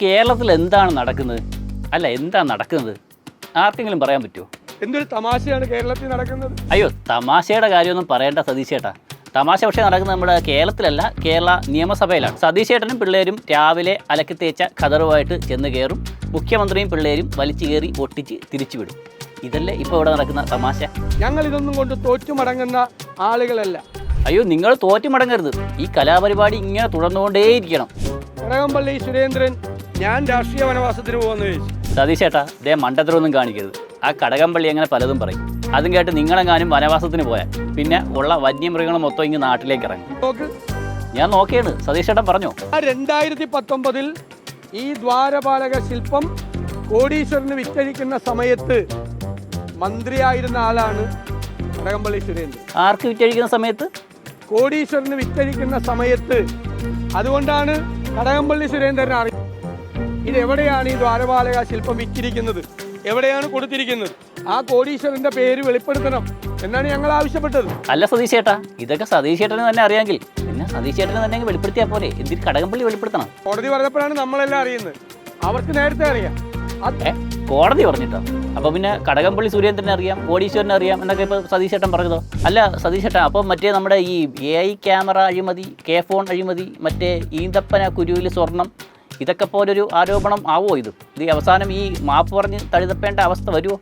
കേരളത്തിൽ എന്താണ് നടക്കുന്നത്? അല്ല, എന്താണ് നടക്കുന്നത്? ആർക്കെങ്കിലും പറയാൻ പറ്റുമോ? എന്തൊരു തമാശയാണ് കേരളത്തിൽ നടക്കുന്നത്. അയ്യോ, തമാശയുടെ കാര്യമൊന്നും പറയേണ്ട സതീശേട്ടാ. തമാശ പക്ഷേ നടക്കുന്നത് നമ്മുടെ കേരളത്തിലല്ല, കേരള നിയമസഭയിലാണ്. സതീശേട്ടനും പിള്ളേരും രാവിലെ അലക്കി തേച്ച ഖദറുമായിട്ട് ചെന്ന് കയറും. മുഖ്യമന്ത്രിയും പിള്ളേരും വലിച്ചു കയറി ഒട്ടിച്ച് തിരിച്ചുവിടും. ഇതല്ലേ ഇപ്പോൾ ഇവിടെ നടക്കുന്ന തമാശ. ഞങ്ങൾ ഇതൊന്നും കൊണ്ട് തോറ്റുമടങ്ങുന്ന ആളുകളല്ല. അയ്യോ, നിങ്ങൾ തോറ്റു മടങ്ങരുത്. ഈ കലാപരിപാടി ഇങ്ങനെ തുടർന്നുകൊണ്ടേയിരിക്കണം. കടകംപള്ളി സുരേന്ദ്രൻ ഞാൻ രാഷ്ട്രീയ വനവാസത്തിന് പോകുമെന്ന് ചോദിച്ചു. സതീശേട്ടാ, ഇതേ മണ്ടത്തരമൊന്നും കാണിക്കരുത്. ആ കടകംപള്ളി അങ്ങനെ പലതും പറയും. അതും കേട്ട് നിങ്ങളെങ്ങാനും വനവാസത്തിന് പോയാൽ പിന്നെ ഉള്ള വന്യമൃഗങ്ങൾ മൊത്തം ഇങ്ങ് നാട്ടിലേക്ക് ഇറങ്ങും. ഞാൻ നോക്കിയാണ്. സതീശേട്ടൻ പറഞ്ഞോ? 2019 ഈ ദ്വാരപാലക ശില്പം കോടീശ്വരന് വിറ്റഴിക്കുന്ന സമയത്ത് മന്ത്രിയായിരുന്ന ആളാണ് കടകംപള്ളി സുരേന്ദ്രൻ. ആർക്ക് വിറ്റഴിക്കുന്ന സമയത്ത്? കോടീശ്വരന് വിറ്റഴിക്കുന്ന സമയത്ത്. അതുകൊണ്ടാണ് കടകംപള്ളി സുരേന്ദ്രൻ അറിയുന്നത് ഇതെവിടെയാണ് ഈ ദ്വാരപാലക ശില്പം വിറ്റിരിക്കുന്നത്, എവിടെയാണ് കൊടുത്തിരിക്കുന്നത്. ആ കോടീശ്വരന്റെ പേര് വെളിപ്പെടുത്തണം എന്നാണ് ഞങ്ങൾ ആവശ്യപ്പെട്ടത്. അല്ല സതീശേട്ടാ, ഇതൊക്കെ സതീശേട്ടന് തന്നെ അറിയാമെങ്കിൽ പിന്നെ സതീശേട്ടന് തന്നെ വെളിപ്പെടുത്തിയാൽ പോലെ. എന്തിന് കടകംപള്ളി വെളിപ്പെടുത്തണം? കോടതി പറഞ്ഞപ്പോഴാണ് നമ്മളെല്ലാം അറിയുന്നത്. അവർക്ക് നേരത്തെ അറിയാം. കോടതി പറഞ്ഞിട്ടോ? അപ്പൊ പിന്നെ കടകംപള്ളി സുരേന്ദ്രനെ അറിയാം, കോടീശ്വരനെ അറിയാം എന്നൊക്കെ ഇപ്പൊ സതീശേട്ടൻ പറഞ്ഞതോ? അല്ല സതീശേട്ടൻ, അപ്പം മറ്റേ നമ്മുടെ ഈ AI ക്യാമറ അഴിമതി, K-ഫോൺ അഴിമതി, മറ്റേ ഈന്തപ്പന കുരുവിൽ സ്വർണം, ഇതൊക്കെ പോലൊരു ആരോപണം ആവോ ഇത്? അവസാനം ഈ മാപ്പ് പറഞ്ഞ് തഴുതപ്പേണ്ട അവസ്ഥ വരുമോ?